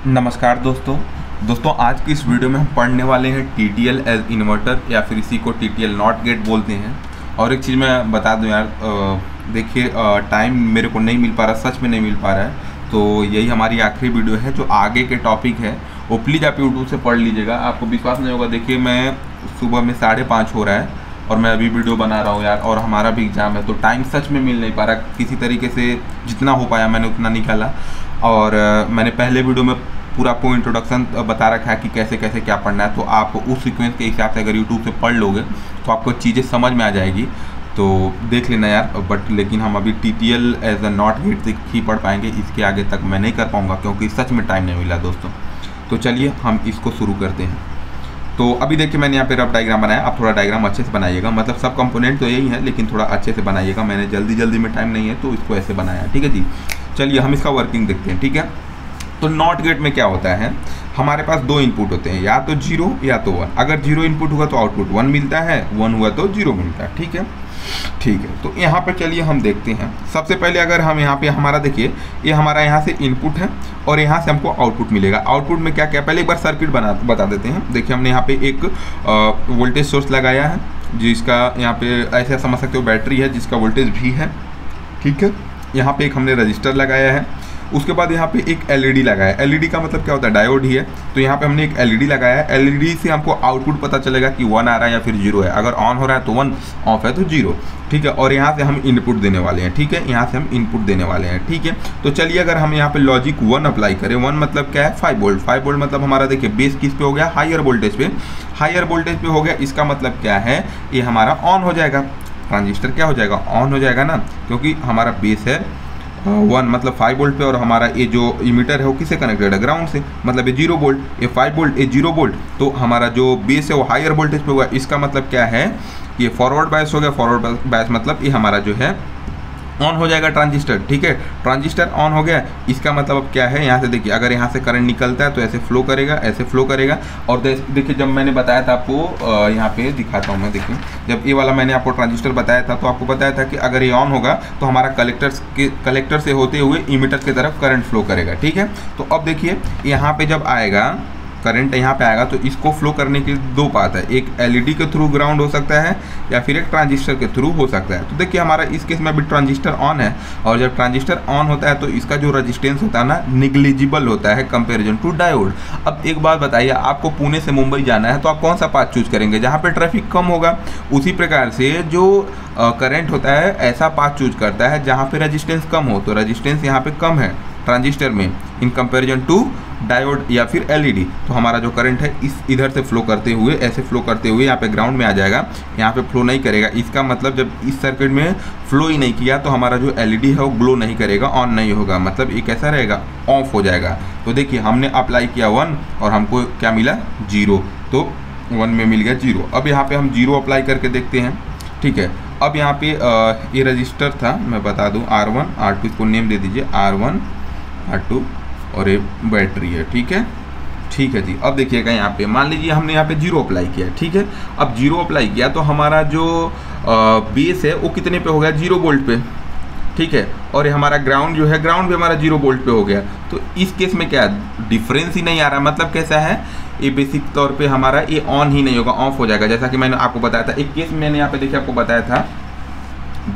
नमस्कार दोस्तों आज की इस वीडियो में हम पढ़ने वाले हैं TTL एज इन्वर्टर या फिर इसी को TTL नॉट गेट बोलते हैं। और एक चीज़ मैं बता दूं यार, देखिए टाइम मेरे को नहीं मिल पा रहा, सच में नहीं मिल पा रहा है, तो यही हमारी आखिरी वीडियो है। जो आगे के टॉपिक है वो प्लीज़ आप यूट्यूब से पढ़ लीजिएगा, आपको विश्वास नहीं होगा। देखिए मैं सुबह में 5:30 हो रहा है और मैं अभी वीडियो बना रहा हूँ यार, और हमारा भी एग्ज़ाम है, तो टाइम सच में मिल नहीं पा रहा। किसी तरीके से जितना हो पाया मैंने उतना निकाला। और मैंने पहले वीडियो में पूरा आपको इंट्रोडक्शन बता रखा है कि कैसे कैसे क्या पढ़ना है, तो आप उस सीक्वेंस के हिसाब से अगर यूट्यूब से पढ़ लोगे तो आपको चीज़ें समझ में आ जाएगी, तो देख लेना यार। बट लेकिन हम अभी TTL as a not gate तक ही पढ़ पाएंगे, इसके आगे तक मैं नहीं कर पाऊँगा क्योंकि सच में टाइम नहीं मिला दोस्तों। तो चलिए हम इसको शुरू करते हैं। तो अभी देखिए मैंने यहाँ पे रफ डायग्राम बनाया, आप थोड़ा डायग्राम अच्छे से बनाइएगा, मतलब सब कंपोनेंट तो यही है लेकिन थोड़ा अच्छे से बनाइएगा। मैंने जल्दी में टाइम नहीं है तो इसको ऐसे बनाया, ठीक है जी। चलिए हम इसका वर्किंग देखते हैं, ठीक है। तो नॉट गेट में क्या होता है, हमारे पास दो इनपुट होते हैं, या तो 0 या तो 1। अगर 0 इनपुट हुआ तो आउटपुट 1 मिलता है, 1 हुआ तो 0 मिलता है, ठीक है। तो यहाँ पर चलिए हम देखते हैं। सबसे पहले अगर हम यहाँ पे हमारा देखिए, ये हमारा यहाँ से इनपुट है और यहाँ से हमको आउटपुट मिलेगा। आउटपुट में क्या क्या, पहले एक बार सर्किट बता देते हैं। देखिए हमने यहाँ पे एक वोल्टेज सोर्स लगाया है, जिसका यहाँ पे ऐसा समझ सकते हो बैटरी है जिसका वोल्टेज भी है, ठीक है। यहाँ पे एक हमने रजिस्टर लगाया है, उसके बाद यहाँ पे एक LED लगाया है। LED का मतलब क्या होता है, डायोड ही है। तो यहाँ पे हमने एक LED लगाया है। LED से हमको आउटपुट पता चलेगा कि 1 आ रहा है या फिर 0 है। अगर ऑन हो रहा है तो 1, ऑफ है तो 0, ठीक है। और यहाँ से हम इनपुट देने वाले हैं, ठीक है, यहाँ से हम इनपुट देने वाले हैं, ठीक है। तो चलिए अगर हम यहाँ पे लॉजिक 1 अप्लाई करें, 1 मतलब क्या है, 5 वोल्ट। 5 वोल्ट मतलब हमारा देखिए बेस किस पे हो गया, हायर वोल्टेज पे। हायर वोल्टेज पे हो गया, इसका मतलब क्या है, ये हमारा ऑन हो जाएगा, ट्रांजिस्टर क्या हो जाएगा, ऑन हो जाएगा ना, क्योंकि हमारा बेस है 1 मतलब 5 वोल्ट पे, और हमारा ये जो इमीटर है वो किससे कनेक्टेड है, ग्राउंड से, मतलब ये 0 वोल्ट, ये 5 वोल्ट, ये 0 वोल्ट। तो हमारा जो बेस है वो हायर वोल्टेज पे हुआ, इसका मतलब क्या है, ये फॉरवर्ड बायस हो गया। फॉरवर्ड बायस मतलब ये हमारा जो है ऑन हो जाएगा ट्रांजिस्टर, ठीक है। ट्रांजिस्टर ऑन हो गया, इसका मतलब अब क्या है, यहाँ से देखिए अगर यहाँ से करंट निकलता है तो ऐसे फ्लो करेगा, ऐसे फ्लो करेगा। और देखिए जब मैंने बताया था आपको, यहाँ पे दिखाता हूँ मैं, देखिए जब ये वाला मैंने आपको ट्रांजिस्टर बताया था तो आपको बताया था कि अगर ये ऑन होगा तो हमारा कलेक्टर से होते हुए इमीटर की तरफ करंट फ्लो करेगा, ठीक है। तो अब देखिए यहाँ पे जब आएगा करंट, यहाँ पे आएगा तो इसको फ्लो करने के दो पाथ है, एक LED के थ्रू ग्राउंड हो सकता है या फिर एक ट्रांजिस्टर के थ्रू हो सकता है। तो देखिए हमारा इस केस में अभी ट्रांजिस्टर ऑन है, और जब ट्रांजिस्टर ऑन होता है तो इसका जो रेजिस्टेंस होता है ना, निग्लिजिबल होता है कंपैरिजन टू डायोड। अब एक बात बताइए, आपको पुणे से मुंबई जाना है तो आप कौन सा पाथ चूज करेंगे, जहाँ पे ट्रैफिक कम होगा। उसी प्रकार से जो करंट होता है ऐसा पाथ चूज करता है जहाँ पे रेजिस्टेंस कम हो, तो रेजिस्टेंस यहाँ पे कम है ट्रांजिस्टर में इन कंपैरिजन टू डायोड या फिर LED। तो हमारा जो करंट है इस इधर से फ्लो करते हुए, ऐसे फ्लो करते हुए यहाँ पे ग्राउंड में आ जाएगा, यहाँ पे फ्लो नहीं करेगा। इसका मतलब जब इस सर्किट में फ्लो ही नहीं किया तो हमारा जो LED है वो ग्लो नहीं करेगा, ऑन नहीं होगा, मतलब ये कैसा रहेगा, ऑफ हो जाएगा। तो देखिए हमने अप्लाई किया 1 और हमको क्या मिला, 0, तो 1 में मिल गया 0। अब यहाँ पे हम 0 अप्लाई करके देखते हैं, ठीक है। अब यहाँ पे ये रजिस्टर था, मैं बता दूँ R1 R2, इसको नेम दे दीजिए R1 R2, और ये बैटरी है, ठीक है जी। अब देखिएगा यहाँ पे मान लीजिए हमने यहाँ पे 0 अप्लाई किया, ठीक है। अब 0 अप्लाई किया तो हमारा जो बेस है वो कितने पे हो गया, 0 वोल्ट पे, ठीक है। और ये हमारा ग्राउंड जो है, ग्राउंड भी हमारा 0 वोल्ट पे हो गया। तो इस केस में क्या डिफरेंस ही नहीं आ रहा, मतलब कैसा है, ये बेसिक तौर पे हमारा ये ऑन ही नहीं होगा, ऑफ हो जाएगा। जैसा कि मैंने आपको बताया था, एक केस मैंने यहाँ पे देखिए आपको बताया था,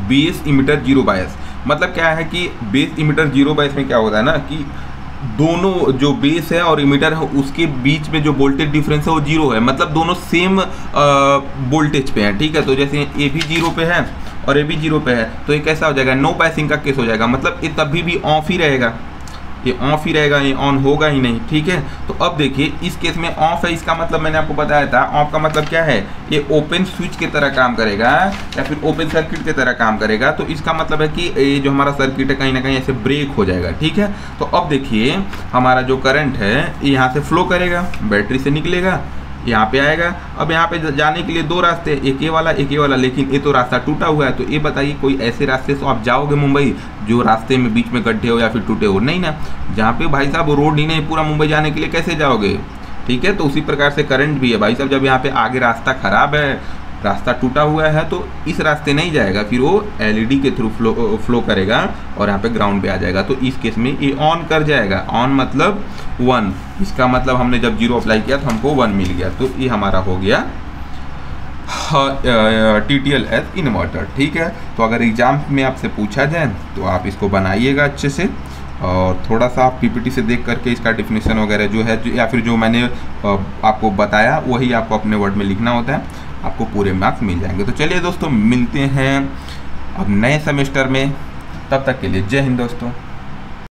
बेस इमीटर 0 बायस। मतलब क्या है कि बेस इमीटर 0 बायस में क्या होता है ना, कि दोनों जो बेस है और इमीटर है उसके बीच में जो वोल्टेज डिफरेंस है वो 0 है, मतलब दोनों सेम वोल्टेज पे हैं, ठीक है। तो जैसे ये भी 0 पे है और ये भी 0 पे है, तो ये कैसा हो जाएगा, नो बायसिंग का केस हो जाएगा, मतलब ये तभी भी ऑफ ही रहेगा, ये ऑफ ही रहेगा, ये ऑन होगा ही नहीं, ठीक है। तो अब देखिए इस केस में ऑफ है, इसका मतलब मैंने आपको बताया था, ऑफ का मतलब क्या है, ये ओपन स्विच की तरह काम करेगा या फिर ओपन सर्किट की तरह काम करेगा। तो इसका मतलब है कि ये जो हमारा सर्किट है कहीं ना कहीं ऐसे ब्रेक हो जाएगा, ठीक है। तो अब देखिए हमारा जो करंट है ये यहाँ से फ्लो करेगा, बैटरी से निकलेगा, यहाँ पे आएगा। अब यहाँ पे जाने के लिए दो रास्ते, एक ये वाला एक ये वाला, लेकिन ये तो रास्ता टूटा हुआ है। तो ये बताइए कोई ऐसे रास्ते से आप जाओगे मुंबई जो रास्ते में बीच में गड्ढे हो या फिर टूटे हो, नहीं ना। जहाँ पे भाई साहब रोड ही नहीं, पूरा मुंबई जाने के लिए कैसे जाओगे, ठीक है। तो उसी प्रकार से करंट भी है भाई साहब, जब यहाँ पे आगे रास्ता खराब है रास्ता टूटा हुआ है तो इस रास्ते नहीं जाएगा, फिर वो एलईडी के थ्रू फ्लो करेगा और यहाँ पे ग्राउंड पे आ जाएगा। तो इस केस में ये ऑन कर जाएगा। ऑन मतलब 1, इसका मतलब हमने जब 0 अप्लाई किया तो हमको 1 मिल गया, तो ये हमारा हो गया TTL एज इन्वर्टर। ठीक है, तो अगर एग्जाम में आपसे पूछा जाए तो आप इसको बनाइएगा अच्छे से, और थोड़ा सा आप PPT से देख करके इसका डिफिनेशन वगैरह जो है या फिर जो मैंने आपको बताया वही आपको अपने वर्ड में लिखना होता है, आपको पूरे मार्क्स मिल जाएंगे। तो चलिए दोस्तों, मिलते हैं अब नए सेमेस्टर में, तब तक के लिए जय हिंद दोस्तों।